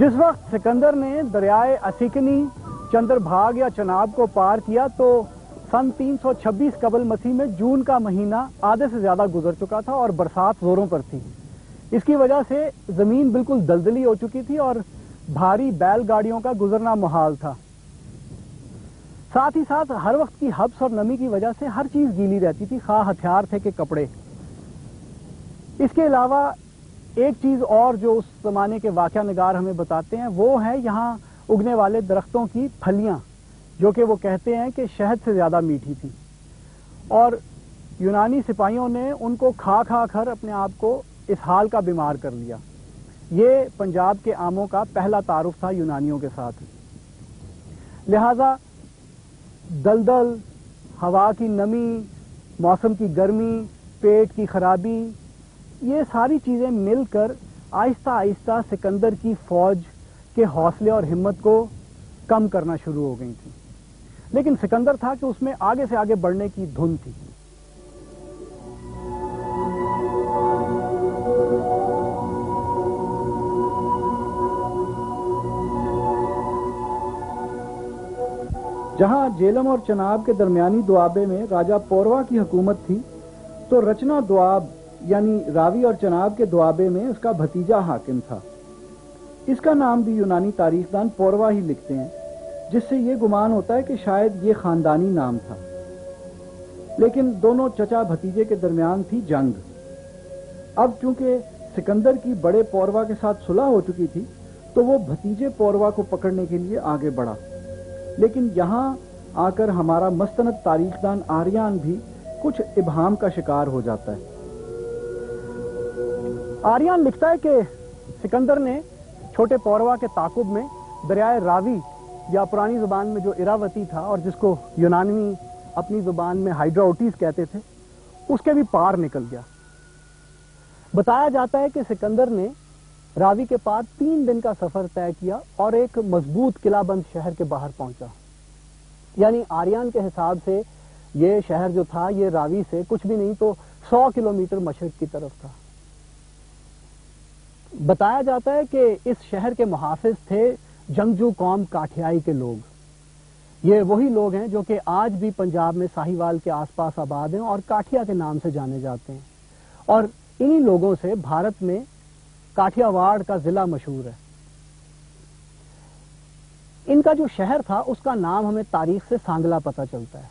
جس وقت سکندر نے دریائے اسیکنی چندر بھاگ یا چناب کو پار کیا تو سن 326 قبل مسیح میں جون کا مہینہ آدھے سے زیادہ گزر چکا تھا اور برسات زوروں پر تھی۔ اس کی وجہ سے زمین بالکل دلدلی ہو چکی تھی اور بھاری بیل گاڑیوں کا گزرنا محال تھا۔ ساتھ ہی ساتھ ہر وقت کی حبس اور نمی کی وجہ سے ہر چیز گیلی رہتی تھی، خواہ ہتھیار تھے کہ کپڑے۔ اس کے علاوہ ایک چیز اور جو اس زمانے کے واقعہ نگار ہمیں بتاتے ہیں وہ ہے یہاں اگنے والے درختوں کی پھلیاں، جو کہ وہ کہتے ہیں کہ شہد سے زیادہ میٹھی تھی، اور یونانی سپاہیوں نے ان کو کھا کھا کر اپنے آپ کو اس حال کا بیمار کر لیا۔ یہ پنجاب کے آموں کا پہلا تعارف تھا یونانیوں کے ساتھ۔ لہذا دلدل، ہوا کی نمی، موسم کی گرمی، پیٹ کی خرابی، یہ ساری چیزیں مل کر آہستہ آہستہ سکندر کی فوج کے حوصلے اور ہمت کو کم کرنا شروع ہو گئی تھی۔ لیکن سکندر تھا کہ اس میں آگے سے آگے بڑھنے کی دھن تھی۔ جہاں جیلم اور چناب کے درمیانی دوابے میں راجہ پوروا کی حکومت تھی، تو رچنا دواب یعنی راوی اور چناب کے دوابے میں اس کا بھتیجا حاکم تھا۔ اس کا نام بھی یونانی تاریخ دان پوروا ہی لکھتے ہیں، جس سے یہ گمان ہوتا ہے کہ شاید یہ خاندانی نام تھا۔ لیکن دونوں چچا بھتیجے کے درمیان تھی جنگ۔ اب چونکہ سکندر کی بڑے پوروا کے ساتھ صلح ہو چکی تھی، تو وہ بھتیجے پوروا کو پکڑنے کے لیے آگے بڑھا۔ لیکن یہاں آ کر ہمارا مستند تاریخ دان آریان بھی کچھ ابہام کا شکار ہو جاتا ہے۔ آریان لکھتا ہے کہ سکندر نے چھوٹے پوروا کے تعاقب میں دریائے راوی یا پرانی زبان میں جو اراوتی تھا اور جس کو یونانی اپنی زبان میں ہائیڈراوٹیز کہتے تھے، اس کے بھی پار نکل گیا۔ بتایا جاتا ہے کہ سکندر نے راوی کے پار 3 دن کا سفر طے کیا اور ایک مضبوط قلعہ بند شہر کے باہر پہنچا۔ یعنی آریان کے حساب سے یہ شہر جو تھا یہ راوی سے کچھ بھی نہیں تو 100 کلومیٹر مشرق کی طرف تھا۔ بتایا جاتا ہے کہ اس شہر کے محافظ تھے جنگجو قوم کاٹھیائی کے لوگ۔ یہ وہی لوگ ہیں جو کہ آج بھی پنجاب میں ساہیوال کے آس پاس آباد ہیں اور کاٹھیا کے نام سے جانے جاتے ہیں، اور انہی لوگوں سے بھارت میں کاٹھیا واڑ کا ضلع مشہور ہے۔ ان کا جو شہر تھا اس کا نام ہمیں تاریخ سے سانگلا پتہ چلتا ہے،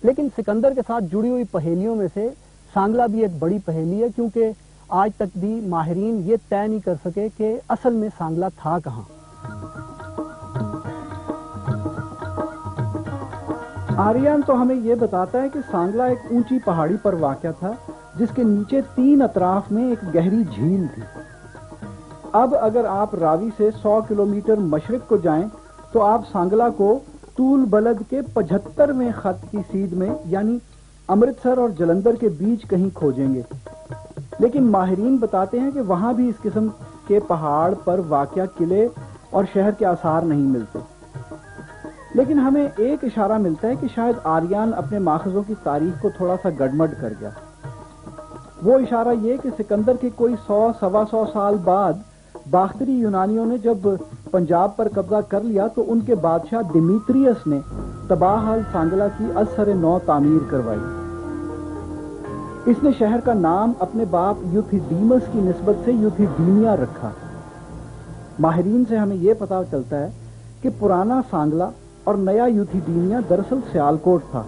لیکن سکندر کے ساتھ جڑی ہوئی پہیلیوں میں سے سانگلا بھی ایک بڑی پہیلی ہے، کیونکہ آج تک بھی ماہرین یہ طے نہیں کر سکے کہ اصل میں سانگلا تھا کہاں۔ آریان تو ہمیں یہ بتاتا ہے کہ سانگلا ایک اونچی پہاڑی پر واقع تھا جس کے نیچے 3 اطراف میں ایک گہری جھیل تھی۔ اب اگر آپ راوی سے 100 کلومیٹر مشرق کو جائیں تو آپ سانگلا کو طول بلد کے 75ویں خط کی سیدھ میں یعنی امرتسر اور جلندر کے بیچ کہیں کھوجیں گے۔ لیکن ماہرین بتاتے ہیں کہ وہاں بھی اس قسم کے پہاڑ پر واقع قلعے اور شہر کے آثار نہیں ملتے۔ لیکن ہمیں ایک اشارہ ملتا ہے کہ شاید آریان اپنے ماخذوں کی تاریخ کو تھوڑا سا گڑمڑ کر گیا۔ وہ اشارہ یہ کہ سکندر کے کوئی 100-125 سال بعد باختری یونانیوں نے جب پنجاب پر قبضہ کر لیا تو ان کے بادشاہ ڈیمیٹریس نے تباہ حال سانگلا کی از سر نو تعمیر کروائی۔ اس نے شہر کا نام اپنے باپ یوتھیڈیمس کی نسبت سے یوتھیڈیمیا رکھا۔ ماہرین سے ہمیں یہ پتہ چلتا ہے کہ پرانا سانگلا اور نیا یوتھیڈیمیا دراصل سیالکوٹ تھا۔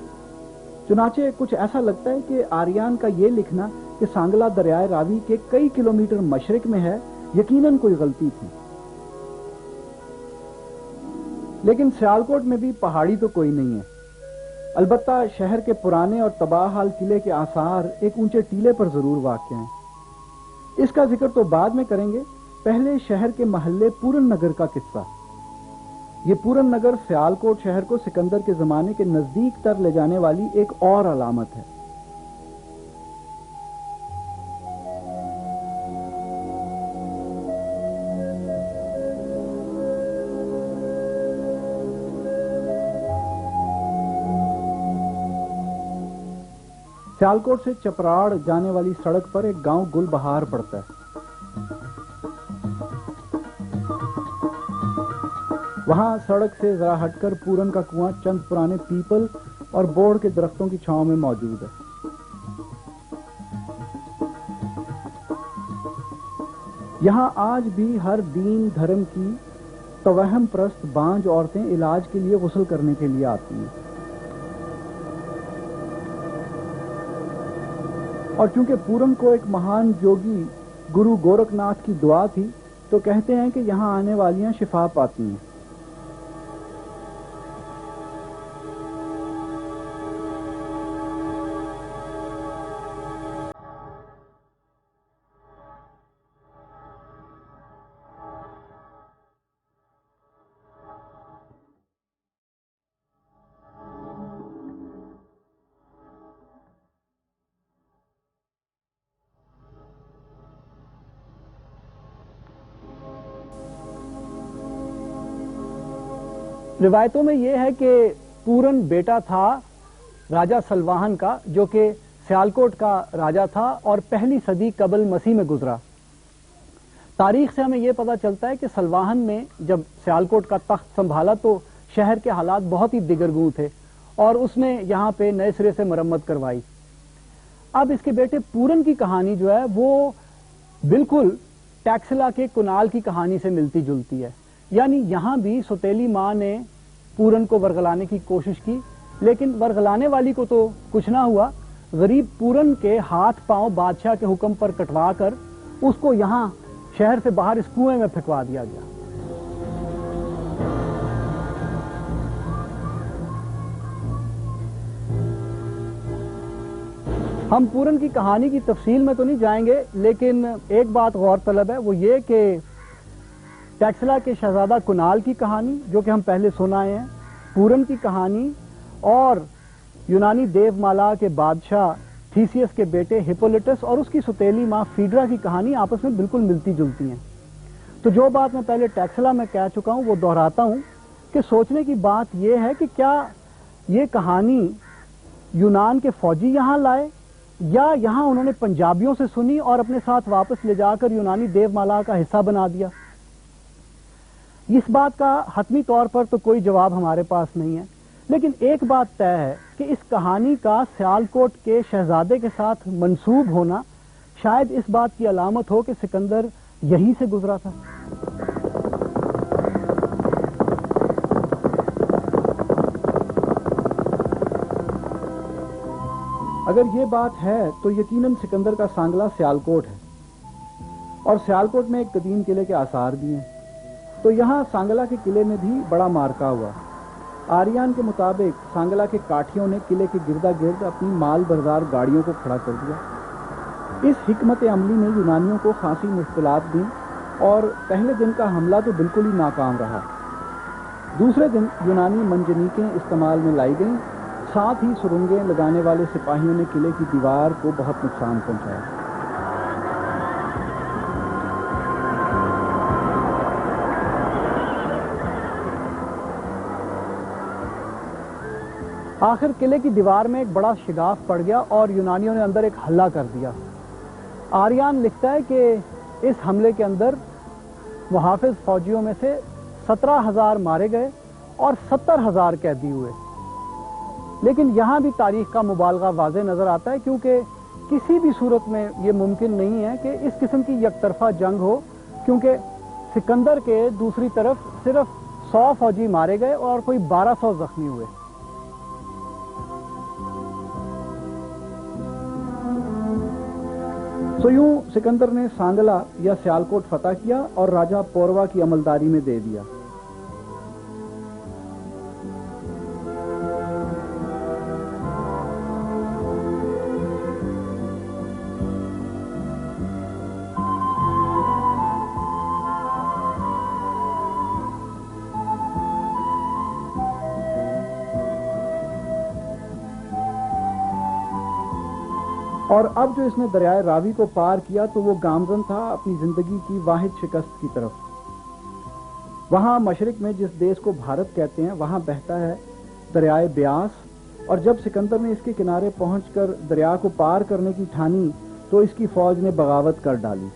چنانچہ کچھ ایسا لگتا ہے کہ آریان کا یہ لکھنا کہ سانگلا دریائے راوی کے کئی کلومیٹر مشرق میں ہے یقیناً کوئی غلطی تھی۔ لیکن سیالکوٹ میں بھی پہاڑی تو کوئی نہیں ہے۔ البتہ شہر کے پرانے اور تباہ حال قلعے کے آثار ایک اونچے ٹیلے پر ضرور واقع ہیں۔ اس کا ذکر تو بعد میں کریں گے، پہلے شہر کے محلے پورن نگر کا قصہ۔ یہ پورن نگر سیالکوٹ شہر کو سکندر کے زمانے کے نزدیک تر لے جانے والی ایک اور علامت ہے۔ سیالکوٹ سے چپراڑ جانے والی سڑک پر ایک گاؤں گل بہار پڑتا ہے۔ وہاں سڑک سے ذرا ہٹ کر پورن کا کنواں چند پرانے پیپل اور بوڑ کے درختوں کی چھاؤں میں موجود ہے۔ یہاں آج بھی ہر دین دھرم کی توہم پرست بانجھ عورتیں علاج کے لیے غسل کرنے کے لیے آتی ہیں، اور چونکہ پورن کو ایک مہان یوگی گرو گورکھ ناتھ کی دعا تھی تو کہتے ہیں کہ یہاں آنے والیاں شفا پاتی ہیں۔ روایتوں میں یہ ہے کہ پورن بیٹا تھا راجہ سلواہن کا، جو کہ سیالکوٹ کا راجہ تھا اور پہلی صدی قبل مسیح میں گزرا۔ تاریخ سے ہمیں یہ پتہ چلتا ہے کہ سلواہن نے جب سیالکوٹ کا تخت سنبھالا تو شہر کے حالات بہت ہی دگرگوں تھے اور اس نے یہاں پہ نئے سرے سے مرمت کروائی۔ اب اس کے بیٹے پورن کی کہانی جو ہے وہ بالکل ٹیکسلا کے کنال کی کہانی سے ملتی جلتی ہے، یعنی یہاں بھی سوتیلی ماں نے پورن کو ورغلانے کی کوشش کی، لیکن ورغلانے والی کو تو کچھ نہ ہوا، غریب پورن کے ہاتھ پاؤں بادشاہ کے حکم پر کٹوا کر اس کو یہاں شہر سے باہر اس کنویں میں پھینکوا دیا گیا۔ ہم پورن کی کہانی کی تفصیل میں تو نہیں جائیں گے، لیکن ایک بات غور طلب ہے، وہ یہ کہ ٹیکسلا کے شہزادہ کنال کی کہانی جو کہ ہم پہلے سنائے ہیں، پورن کی کہانی اور یونانی دیو مالا کے بادشاہ تھیسیس کے بیٹے ہپولیٹس اور اس کی سوتیلی ماں فیڈرا کی کہانی آپس میں بالکل ملتی جلتی ہیں۔ تو جو بات میں پہلے ٹیکسلا میں کہہ چکا ہوں وہ دہراتا ہوں کہ سوچنے کی بات یہ ہے کہ کیا یہ کہانی یونان کے فوجی یہاں لائے یا یہاں انہوں نے پنجابیوں سے سنی اور اپنے ساتھ واپس لے جا کر یونانی دیو مالا کا حصہ بنا دیا؟ اس بات کا حتمی طور پر تو کوئی جواب ہمارے پاس نہیں ہے، لیکن ایک بات طے ہے کہ اس کہانی کا سیالکوٹ کے شہزادے کے ساتھ منسوب ہونا شاید اس بات کی علامت ہو کہ سکندر یہیں سے گزرا تھا۔ اگر یہ بات ہے تو یقیناً سکندر کا سانگلا سیالکوٹ ہے، اور سیالکوٹ میں ایک قدیم قلعے کے آثار بھی ہیں، تو یہاں سانگلا کے قلعے میں بھی بڑا مارکا ہوا۔ آریان کے مطابق سانگلا کے کاٹھیوں نے قلعے کے گردا گرد اپنی مال بردار گاڑیوں کو کھڑا کر دیا۔ اس حکمت عملی نے یونانیوں کو خاصی مشکلات دیں اور پہلے دن کا حملہ تو بالکل ہی ناکام رہا۔ دوسرے دن یونانی منجنیقیں استعمال میں لائی گئیں، ساتھ ہی سرنگیں لگانے والے سپاہیوں نے قلعے کی دیوار کو بہت نقصان پہنچایا۔ آخر قلعے کی دیوار میں ایک بڑا شگاف پڑ گیا اور یونانیوں نے اندر ایک حملہ کر دیا۔ آریان لکھتا ہے کہ اس حملے کے اندر محافظ فوجیوں میں سے 17,000 مارے گئے اور 70,000 قیدی ہوئے، لیکن یہاں بھی تاریخ کا مبالغہ واضح نظر آتا ہے، کیونکہ کسی بھی صورت میں یہ ممکن نہیں ہے کہ اس قسم کی یک طرفہ جنگ ہو، کیونکہ سکندر کے دوسری طرف صرف 100 فوجی مارے گئے اور کوئی 1200 زخمی ہوئے۔ تو یوں سکندر نے سانگلا یا سیالکوٹ فتح کیا اور راجہ پوروا کی عملداری میں دے دیا۔ اور اب جو اس نے دریائے راوی کو پار کیا تو وہ گامزن تھا اپنی زندگی کی واحد شکست کی طرف۔ وہاں مشرق میں جس دیش کو بھارت کہتے ہیں وہاں بہتا ہے دریائے بیاس، اور جب سکندر نے اس کے کنارے پہنچ کر دریا کو پار کرنے کی ٹھانی تو اس کی فوج نے بغاوت کر ڈالی،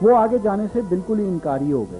وہ آگے جانے سے بالکل ہی انکاری ہو گئے۔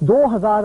2,000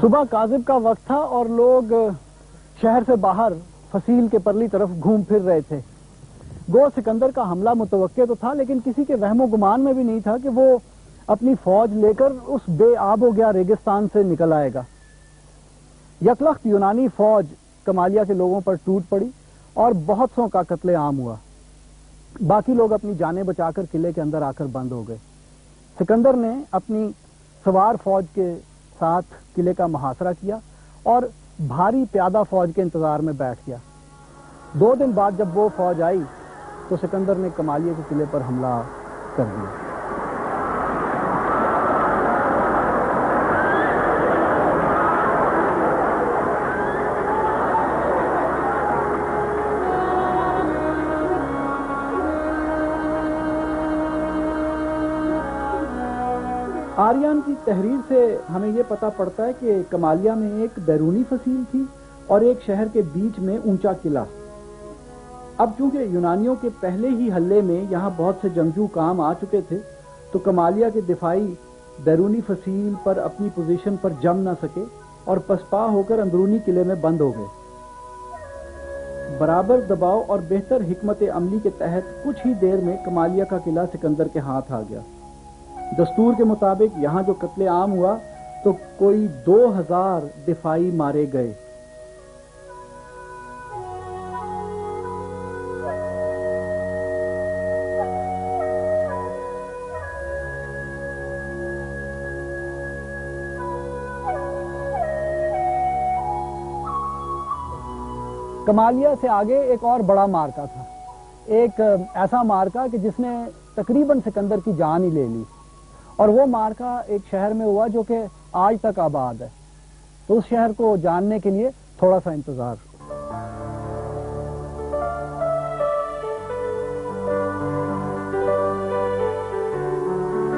صبح کاذب کا وقت تھا اور لوگ شہر سے باہر فصیل کے پرلی طرف گھوم پھر رہے تھے. گو سکندر کا حملہ متوقع تو تھا، لیکن کسی کے وہم و گمان میں بھی نہیں تھا کہ وہ اپنی فوج لے کر اس بے آب و گیا ریگستان سے نکل آئے گا. یکلخت یونانی فوج کمالیہ کے لوگوں پر ٹوٹ پڑی اور بہت سو کا قتل عام ہوا. باقی لوگ اپنی جانیں بچا کر قلعے کے اندر آ کر بند ہو گئے. سکندر نے اپنی سوار فوج کے ساتھ قلعے کا محاصرہ کیا اور بھاری پیادہ فوج کے انتظار میں بیٹھ گیا. 2 دن بعد جب وہ فوج آئی تو سکندر نے کمالیہ کے قلعے پر حملہ کر دیا. آریان کی تحریر سے ہمیں یہ پتہ پڑتا ہے کہ کمالیہ میں ایک بیرونی فصیل تھی اور ایک شہر کے بیچ میں اونچا قلعہ. اب چونکہ یونانیوں کے پہلے ہی حملے میں یہاں بہت سے جنگجو کام آ چکے تھے تو کمالیہ کے دفاعی بیرونی فصیل پر اپنی پوزیشن پر جم نہ سکے اور پسپا ہو کر اندرونی قلعے میں بند ہو گئے. برابر دباؤ اور بہتر حکمت عملی کے تحت کچھ ہی دیر میں کمالیہ کا قلعہ سکندر کے ہاتھ آ گیا. دستور کے مطابق یہاں جو قتل عام ہوا تو کوئی 2000 دفاعی مارے گئے. کمالیہ سے آگے ایک اور بڑا مارکا تھا، ایک ایسا مارکا کہ جس نے تقریباً سکندر کی جان ہی لے لی، اور وہ مارکا ایک شہر میں ہوا جو کہ آج تک آباد ہے. تو اس شہر کو جاننے کے لیے تھوڑا سا انتظار.